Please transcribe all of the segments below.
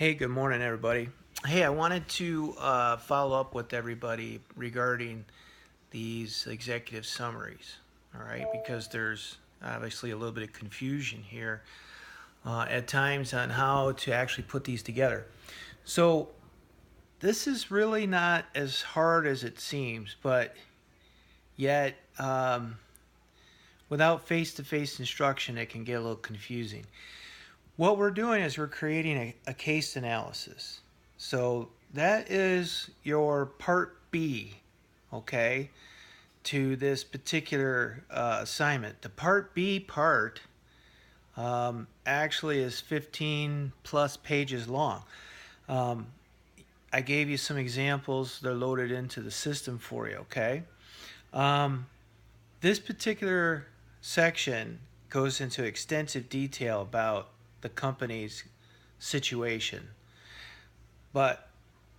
Hey, good morning, everybody. Hey, I wanted to follow up with everybody regarding these executive summaries, all right, because there's obviously a little bit of confusion here at times on how to actually put these together. So, this is really not as hard as it seems, but yet, without face to face instruction, it can get a little confusing. What we're doing is we're creating a case analysis. So that is your part B, okay, to this particular assignment. The part B part actually is 15 plus pages long. Um, I gave you some examples. They're loaded into the system for you, okay? Um, this particular section goes into extensive detail about the company's situation. But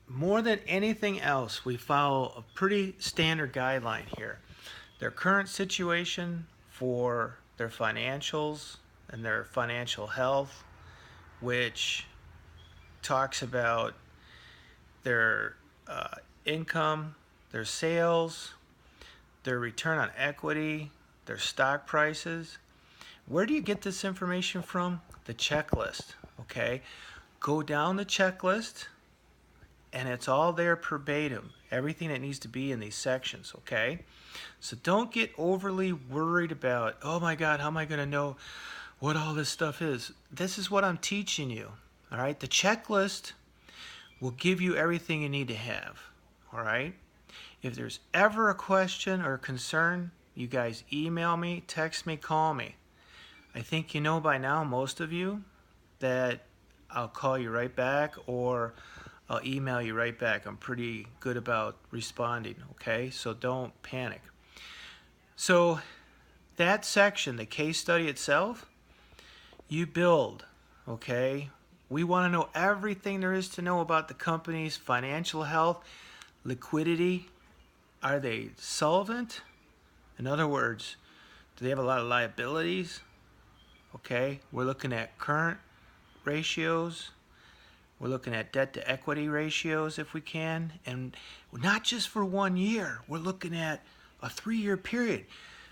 more than anything else, we follow a pretty standard guideline here. Their current situation for their financials and their financial health, which talks about their income, their sales, their return on equity, their stock prices. Where do you get this information from? The checklist, okay? Go down the checklist and it's all there verbatim. Everything that needs to be in these sections, okay? So don't get overly worried about, oh my God, how am I going to know what all this stuff is? This is what I'm teaching you, all right? The checklist will give you everything you need to have, all right? If there's ever a question or concern, you guys email me, text me, call me. I think you know by now, most of you, that I'll call you right back or I'll email you right back. I'm pretty good about responding, okay? So don't panic. So that section, the case study itself, you build, okay? We want to know everything there is to know about the company's financial health, liquidity. Are they solvent? In other words, do they have a lot of liabilities? Okay, we're looking at current ratios. We're looking at debt to equity ratios if we can, and not just for 1 year. We're looking at a 3-year period.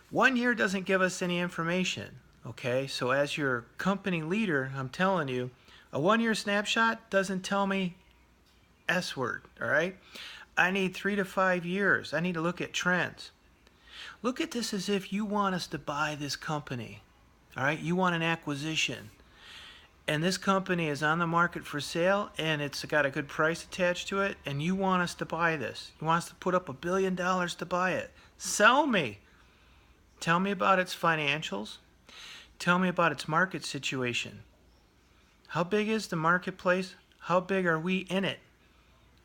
1 year doesn't give us any information, okay? So as your company leader, I'm telling you, a 1-year snapshot doesn't tell me S word, all right? I need 3 to 5 years. I need to look at trends. Look at this as if you want us to buy this company, all right? You want an acquisition. And this company is on the market for sale and it's got a good price attached to it, and you want us to buy this. You want us to put up $1 billion to buy it. Sell me. Tell me about its financials. Tell me about its market situation. How big is the marketplace? How big are we in it?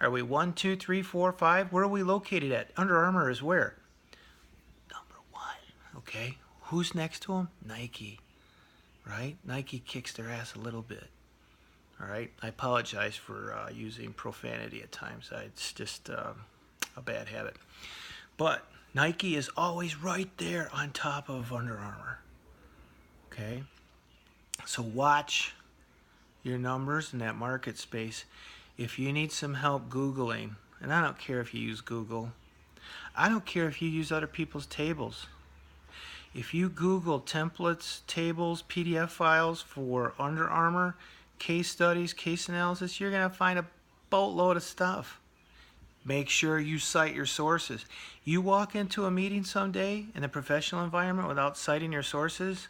Are we 1, 2, 3, 4, 5? Where are we located at? Under Armour is where? Number 1. Okay. Who's next to them? Nike. Right? Nike kicks their ass a little bit. All right? I apologize for using profanity at times. It's just a bad habit. But Nike is always right there on top of Under Armour. Okay? So watch your numbers in that market space. If you need some help Googling, and I don't care if you use Google, I don't care if you use other people's tables. If you Google templates, tables, PDF files for Under Armour, case studies, case analysis, you're going to find a boatload of stuff. Make sure you cite your sources. You walk into a meeting someday in a professional environment without citing your sources,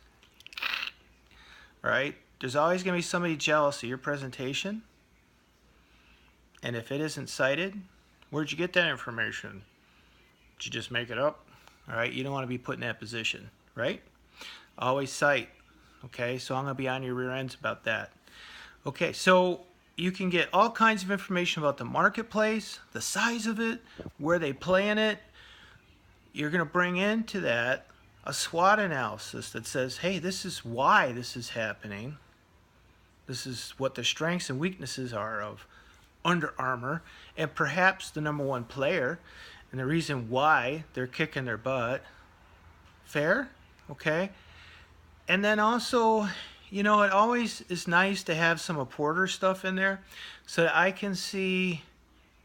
right? There's always going to be somebody jealous of your presentation. And if it isn't cited, where'd you get that information? Did you just make it up? All right, you don't want to be put in that position, right? Always cite, okay? So I'm going to be on your rear ends about that. Okay, so you can get all kinds of information about the marketplace, the size of it, where they play in it. You're going to bring into that a SWOT analysis that says, hey, this is why this is happening. This is what the strengths and weaknesses are of Under Armour, and perhaps the number 1 player, and the reason why they're kicking their butt. Fair? Okay? And then also, You know, it always is nice to have some Porter stuff in there so that I can see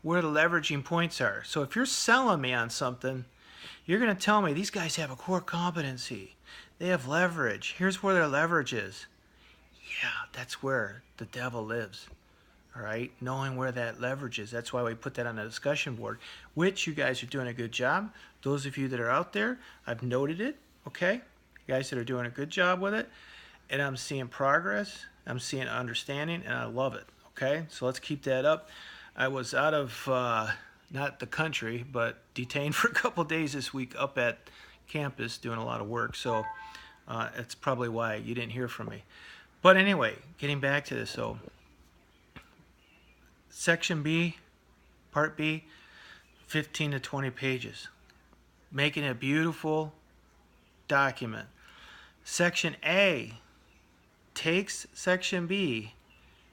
where the leveraging points are. So if you're selling me on something, you're going to tell me these guys have a core competency. They have leverage. Here's where their leverage is. Yeah, that's where the devil lives. All right, knowing where that leverage is. That's why we put that on the discussion board, which you guys are doing a good job. Those of you that are out there, I've noted it. Okay, you guys that are doing a good job with it, and I'm seeing progress. I'm seeing understanding, and I love it. Okay, so let's keep that up. I was out of not the country, but detained for a couple days this week up at campus doing a lot of work. So it's probably why you didn't hear from me. But anyway, getting back to this, so Section B, Part B, 15 to 20 pages, making a beautiful document. Section A takes Section B,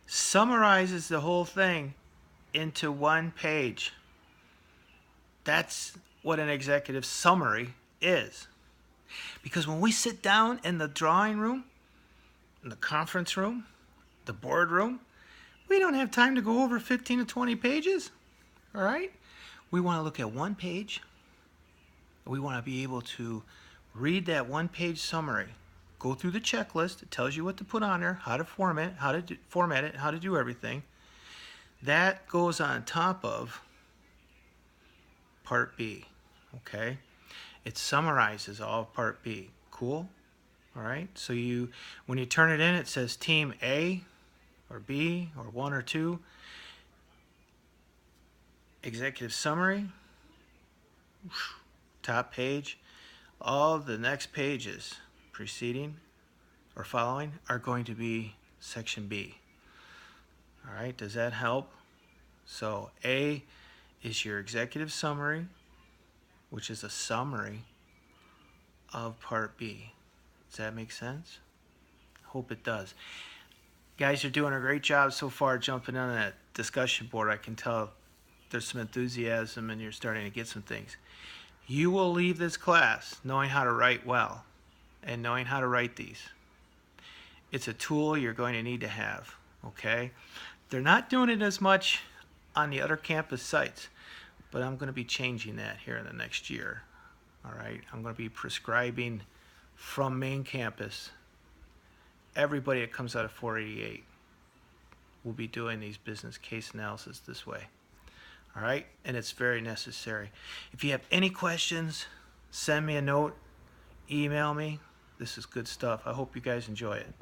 summarizes the whole thing into one page. That's what an executive summary is. Because when we sit down in the drawing room, in the conference room, the boardroom, we don't have time to go over 15 to 20 pages. All right? We want to look at one page. We want to be able to read that one-page summary, go through the checklist. It tells you what to put on there, how to format it, how to do everything. That goes on top of Part B. Okay? It summarizes all of Part B. Cool? All right? So when you turn it in, it says Team A or B or 1 or 2. Executive summary. Top page. All the next pages preceding or following are going to be Section B. All right, does that help? So A is your executive summary, which is a summary of Part B. Does that make sense? Hope it does. Guys, you're doing a great job so far jumping on that discussion board. I can tell there's some enthusiasm and you're starting to get some things. You will leave this class knowing how to write well and knowing how to write these. It's a tool you're going to need to have, okay? They're not doing it as much on the other campus sites, but I'm going to be changing that here in the next year, all right? I'm going to be prescribing from main campus. Everybody that comes out of 488 will be doing these business case analysis this way. All right, and it's very necessary. If you have any questions, send me a note, email me. This is good stuff. I hope you guys enjoy it.